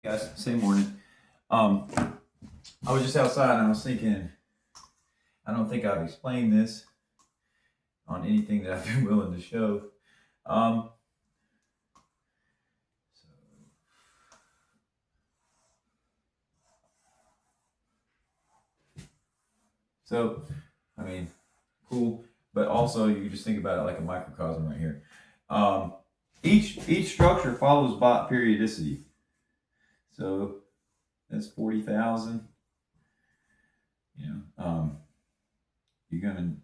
Guys, same morning. I was just outside and I was thinking, I don't think I've explained this on anything that I've been willing to show. Um, so, I mean, cool, but also you just think about it like a microcosm right here. Each structure follows Bott periodicity. So that's 40,000. You know, you're going.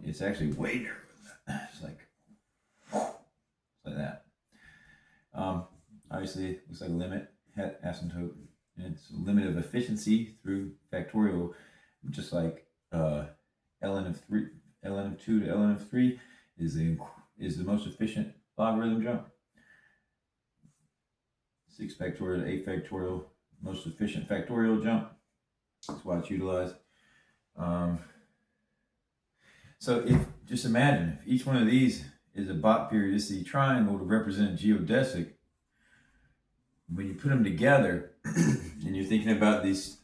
It's actually way narrower than that. It's like that. Obviously, it looks like a limit, asymptote, and it's a limit of efficiency through factorial, just like ln of 2 to ln of 3 is the most efficient logarithm jump. 6 factorial to 8 factorial, most efficient factorial jump. That's why it's utilized. So just imagine if each one of these is a Bott periodicity triangle to represent geodesic. When you put them together, and you're thinking about these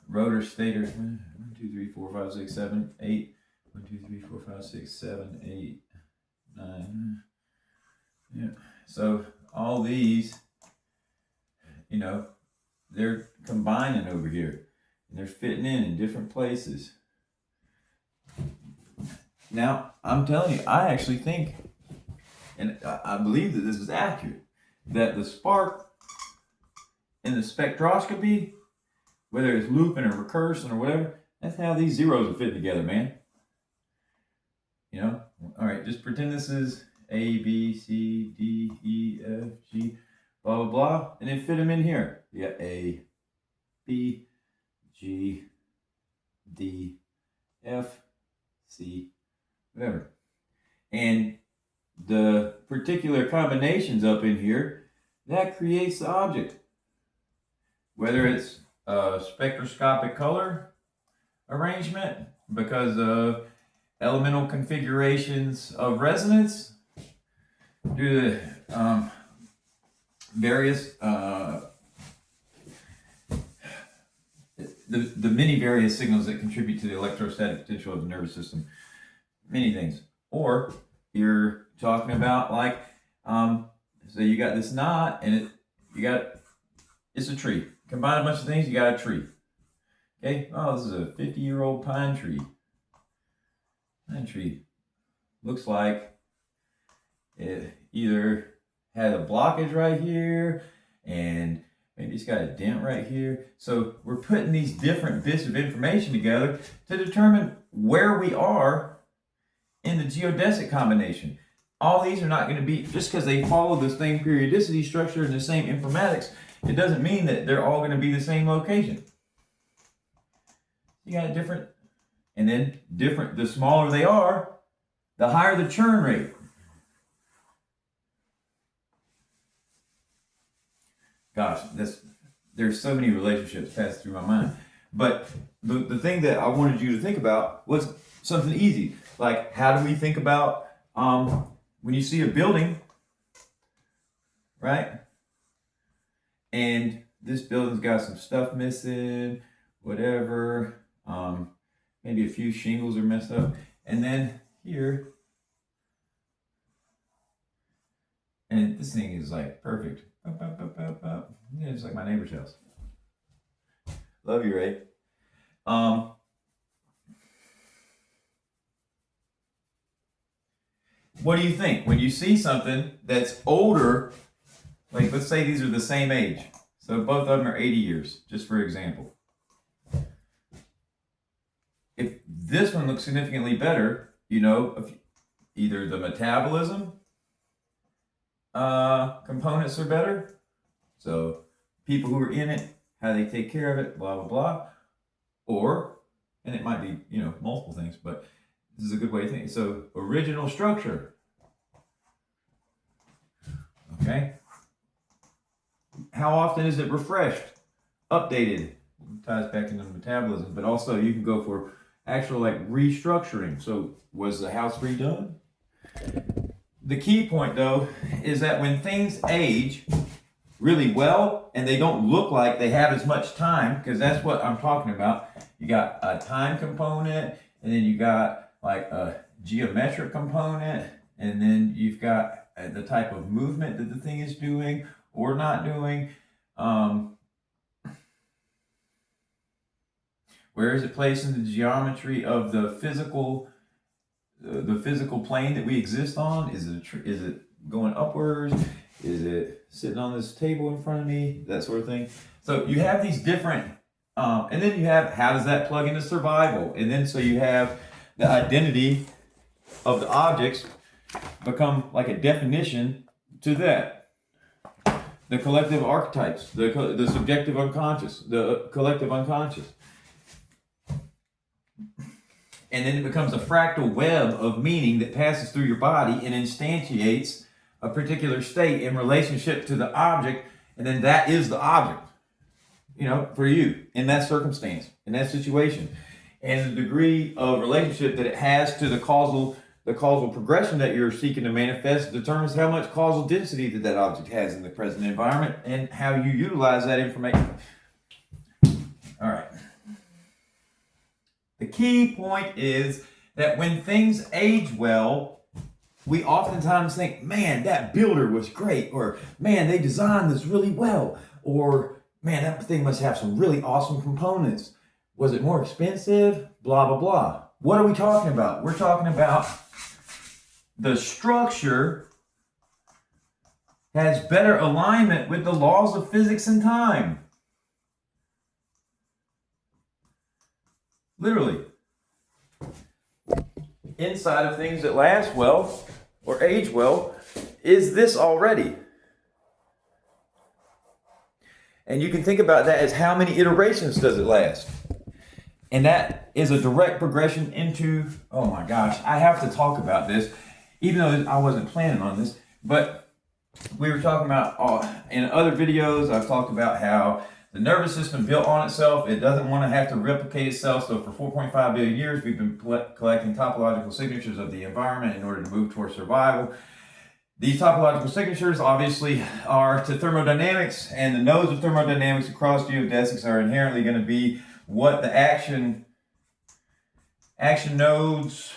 rotor stators, 1, 2, 3, 4, 5, 6, 7, 8. 1, 2, 3, 4, 5, 6, 7, 8, 9. Yeah. So all these, they're combining over here, and they're fitting in different places. Now, I'm telling you, I actually think, and I believe that this is accurate, that the spark in the spectroscopy, whether it's looping or recursion or whatever, that's how these zeros are fitting together, man. All right, just pretend this is A, B, C, D, E, F, G, blah, blah, blah, and then fit them in here. You got A, B, G, D, F, C, whatever. And the particular combinations up in here, that creates the object. Whether it's a spectroscopic color arrangement because of elemental configurations of resonance, due to various the many various signals that contribute to the electrostatic potential of the nervous system, many things. Or you're talking about like, so you got this knot and it's a tree. Combine a bunch of things, you got a tree. Okay, oh, this is a 50-year-old pine tree. Pine tree looks like it either had a blockage right here and maybe it's got a dent right here. So we're putting these different bits of information together to determine where we are in the geodesic combination. All these are not going to be, just because they follow the same periodicity structure and the same informatics, it doesn't mean that they're all going to be the same location. You got different, and then different, the smaller they are, the higher the churn rate. Gosh, there's so many relationships passed through my mind. But the thing that I wanted you to think about was something easy. Like, how do we think about when you see a building, right? And this building's got some stuff missing, whatever. Maybe a few shingles are messed up. And then here, and this thing is like perfect. Yeah, it's like my neighbor's house. Love you, Ray. What do you think when you see something that's older? Like, let's say these are the same age, so both of them are 80 years, just for example. If this one looks significantly better, either the metabolism components are better, so people who are in it, how they take care of it, blah, blah, blah, or, and it might be, multiple things, but this is a good way to think. So original structure, okay? How often is it refreshed, updated? It ties back into metabolism, but also you can go for actual like restructuring. So was the house redone? the key point, though, is that when things age really well and they don't look like they have as much time, because that's what I'm talking about. You got a time component, and then you got like a geometric component, and then you've got the type of movement that the thing is doing or not doing. Where is it placed in the geometry of the physical plane that we exist on? Is it going upwards? Is it sitting on this table in front of me? That sort of thing. So you have these different, and then you have, how does that plug into survival? And then so you have the identity of the objects become like a definition to that. The collective archetypes, the subjective unconscious, the collective unconscious. And then it becomes a fractal web of meaning that passes through your body and instantiates a particular state in relationship to the object, and then that is the object, for you in that circumstance, in that situation. And the degree of relationship that it has to the causal progression that you're seeking to manifest determines how much causal density that object has in the present environment and how you utilize that information. All right. The key point is that when things age well, we oftentimes think, man, that builder was great, or man, they designed this really well, or man, that thing must have some really awesome components. Was it more expensive? Blah, blah, blah. What are we talking about? We're talking about the structure has better alignment with the laws of physics and time. Literally. Inside of things that last well or age well is this already. And you can think about that as how many iterations does it last? And that is a direct progression into, oh my gosh, I have to talk about this, even though I wasn't planning on this, but we were talking about, in other videos, I've talked about how the nervous system built on itself. It doesn't want to have to replicate itself. So for 4.5 billion years, we've been collecting topological signatures of the environment in order to move towards survival. These topological signatures obviously are to thermodynamics, and the nodes of thermodynamics across geodesics are inherently going to be what the action nodes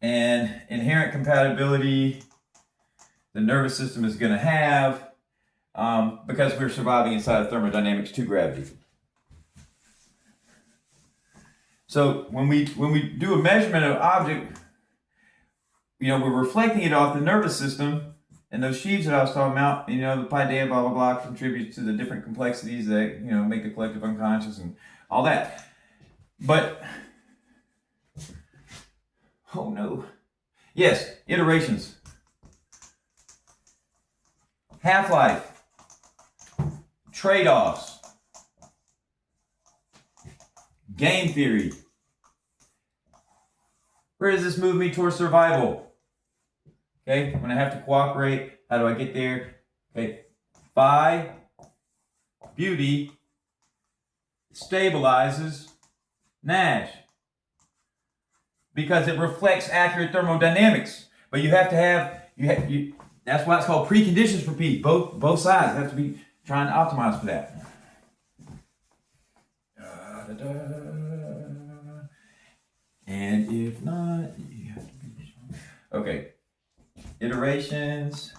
and inherent compatibility the nervous system is going to have. Because we're surviving inside of thermodynamics to gravity. So when we do a measurement of object, we're reflecting it off the nervous system, and those sheaves that I was talking about, the paideia, blah, blah, blah, contributes to the different complexities that, make the collective unconscious and all that. But, oh no. Yes, iterations. Half-life. Trade-offs, game theory. Where does this move me towards survival? Okay, when I have to cooperate, how do I get there? Okay, phi, beauty, stabilizes Nash because it reflects accurate thermodynamics. But you have to have, that's why it's called preconditions for P. Both sides have to be trying to optimize for that. And if not, you have to be strong. Okay. Iterations.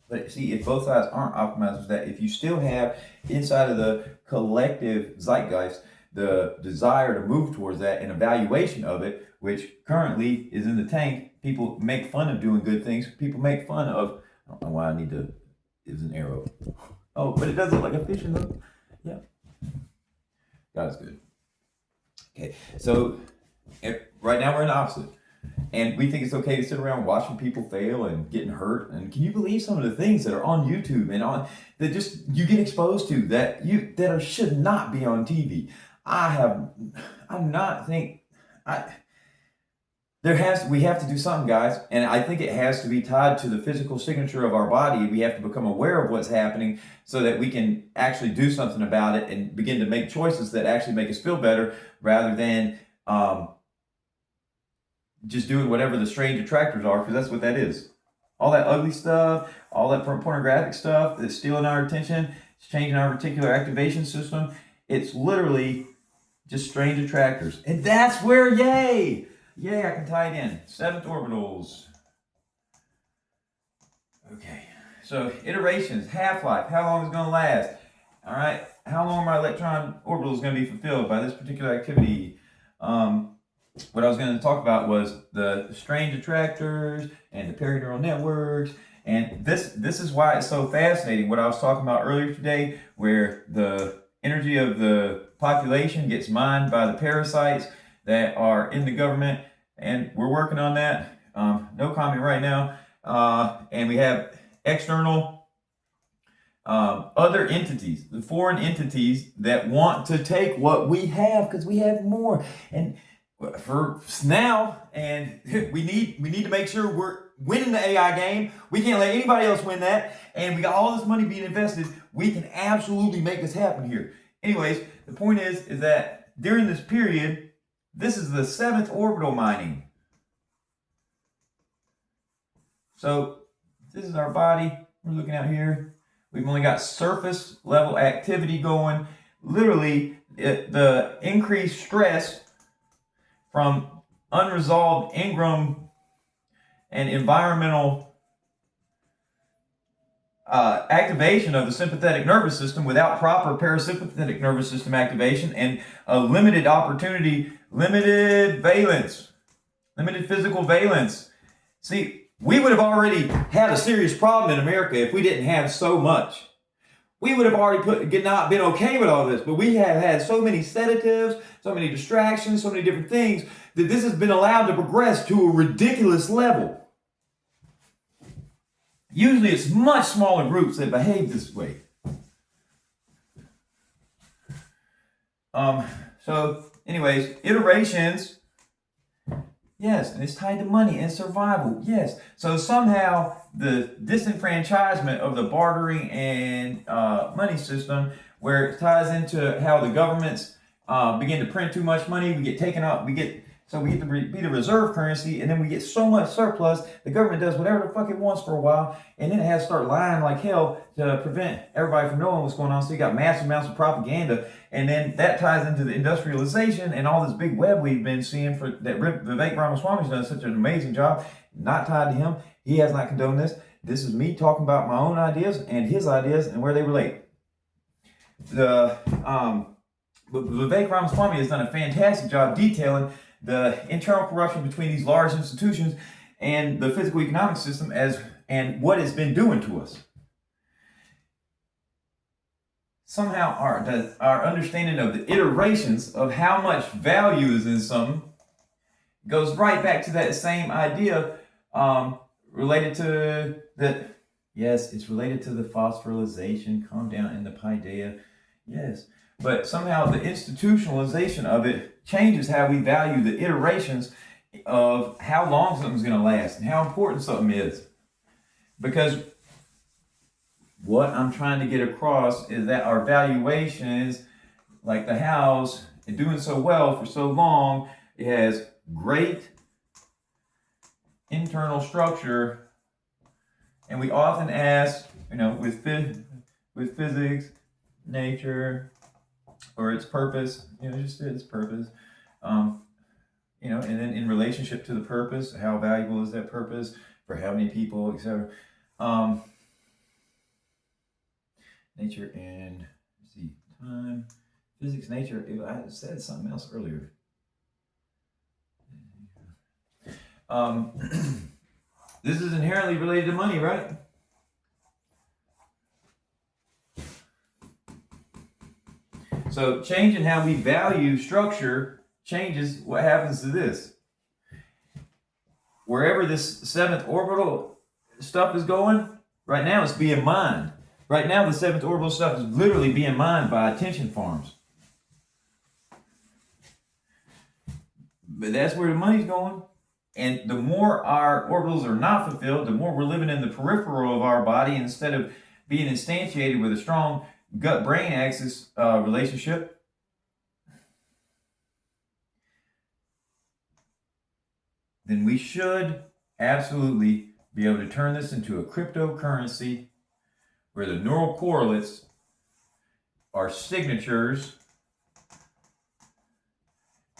But see, if both sides aren't optimized for that, if you still have inside of the collective zeitgeist the desire to move towards that and evaluation of it, which currently is in the tank. People make fun of doing good things. People make fun of, I don't know why I need to, it's an arrow. Oh, but it does look like a fish in the, yeah. God's good. Okay, so right now we're in the opposite. And we think it's okay to sit around watching people fail and getting hurt. And can you believe some of the things that are on YouTube and on, that just you get exposed to that should not be on TV? we have to do something, guys, and I think it has to be tied to the physical signature of our body. We have to become aware of what's happening so that we can actually do something about it and begin to make choices that actually make us feel better, rather than just doing whatever the strange attractors are, because that's what that is. All that ugly stuff, all that pornographic stuff that's stealing our attention, it's changing our reticular activation system. It's literally just strange attractors, and that's where, yay, I can tie it in. Seventh orbitals. Okay, so iterations, half-life, how long is it going to last? All right, how long are my electron orbitals going to be fulfilled by this particular activity? What I was going to talk about was the strange attractors and the perineural networks, and this is why it's so fascinating. What I was talking about earlier today, where the energy of the population gets mined by the parasites that are in the government, and we're working on that. No comment right now. And we have external other entities, the foreign entities that want to take what we have because we have more. And for now, and we need to make sure we're winning the AI game. We can't let anybody else win that. And we got all this money being invested. We can absolutely make this happen here. Anyways, the point is that during this period, this is the 7th orbital mining. So this is our body. We're looking out here. We've only got surface level activity going. Literally, the increased stress from unresolved Ingram and environmental activation of the sympathetic nervous system without proper parasympathetic nervous system activation, and a limited opportunity, limited valence, limited physical valence. See, we would have already had a serious problem in America if we didn't have so much. We would have already not been okay with all this, but we have had so many sedatives, so many distractions, so many different things, that this has been allowed to progress to a ridiculous level. Usually it's much smaller groups that behave this way. So anyways, iterations, yes, and it's tied to money and survival, yes. So somehow the disenfranchisement of the bartering and money system, where it ties into how the governments begin to print too much money, we get taken out, we get to be the reserve currency, and then we get so much surplus, the government does whatever the fuck it wants for a while, and then it has to start lying like hell to prevent everybody from knowing what's going on. So you got massive amounts of propaganda, and then that ties into the industrialization and all this big web we've been seeing for that. Vivek Ramaswamy's done such an amazing job. Not tied to him. He has not condoned this. This is me talking about my own ideas and his ideas and where they relate. Vivek Ramaswamy has done a fantastic job detailing the internal corruption between these large institutions and the physical economic system and what it's been doing to us. Somehow our understanding of the iterations of how much value is in something goes right back to that same idea related to that. Yes, it's related to the phosphorylation, calm down, in the paideia. Yes. But somehow the institutionalization of it changes how we value the iterations of how long something's going to last and how important something is. Because what I'm trying to get across is that our valuations, like the house, and doing so well for so long, it has great internal structure, and we often ask, with physics, nature, or its purpose, just its purpose, and then in relationship to the purpose, how valuable is that purpose for how many people, etc. Nature and time, physics, nature. I said something else earlier. This is inherently related to money, right? So changing how we value structure changes what happens to this. Wherever this 7th orbital stuff is going, right now it's being mined. Right now the 7th orbital stuff is literally being mined by attention farms. But that's where the money's going. And the more our orbitals are not fulfilled, the more we're living in the peripheral of our body instead of being instantiated with a strong gut-brain axis relationship. Then we should absolutely be able to turn this into a cryptocurrency where the neural correlates are signatures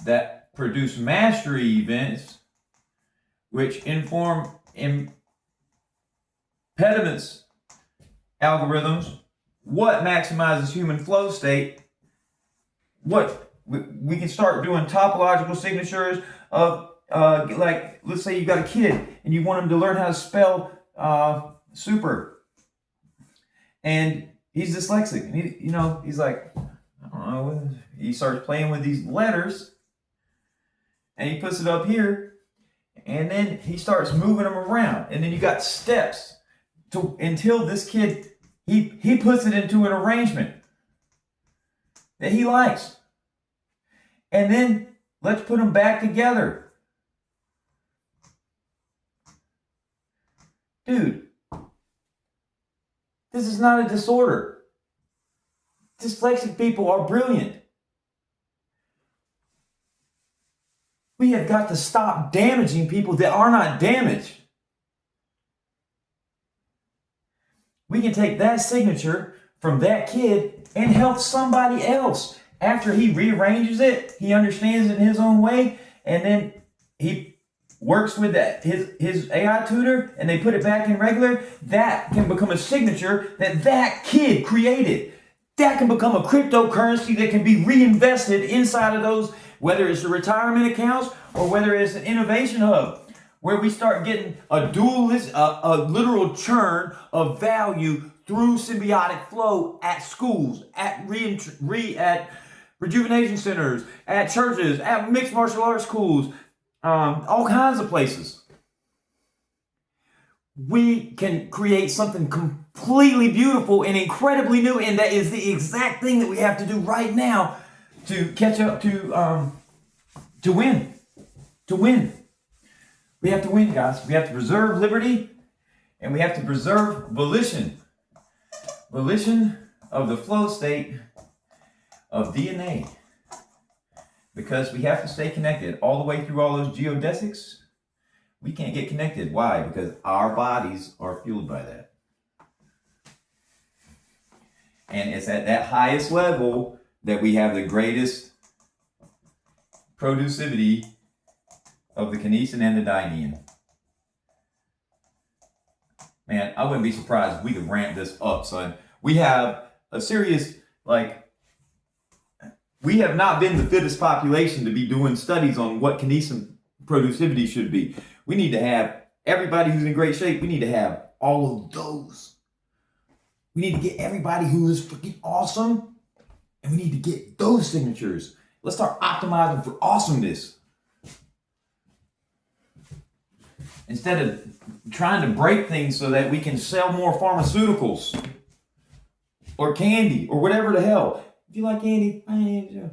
that produce mastery events which inform impediments algorithms, what maximizes human flow state, what we can start doing topological signatures of like, let's say you got a kid and you want him to learn how to spell super, and he's dyslexic, and he's like, I don't know, he starts playing with these letters and he puts it up here, and then he starts moving them around, and then you got steps until this kid he puts it into an arrangement that he likes, and then let's put them back together. Dude, this is not a disorder. Dyslexic people are brilliant. We have got to stop damaging people that are not damaged. We can take that signature from that kid and help somebody else. After he rearranges it, he understands it in his own way, and then he works with his AI tutor, and they put it back in regular. That can become a signature that kid created. That can become a cryptocurrency that can be reinvested inside of those, whether it's the retirement accounts or whether it's an innovation hub, where we start getting a literal churn of value through symbiotic flow at schools, at rejuvenation centers, at churches, at mixed martial arts schools, all kinds of places. We can create something completely beautiful and incredibly new, and that is the exact thing that we have to do right now to catch up to win. To win. We have to win, guys. We have to preserve liberty, and we have to preserve volition. Volition of the flow state of DNA. Because we have to stay connected all the way through all those geodesics. We can't get connected. Why? Because our bodies are fueled by that. And it's at that highest level that we have the greatest productivity of the kinesin and the dynein. Man, I wouldn't be surprised if we could ramp this up, son. We have a serious, we have not been the fittest population to be doing studies on what kinesin productivity should be. We need to have everybody who's in great shape. We need to have all of those. We need to get everybody who is freaking awesome, and we need to get those signatures. Let's start optimizing for awesomeness. Instead of trying to break things so that we can sell more pharmaceuticals or candy or whatever the hell. If you like candy, I ain't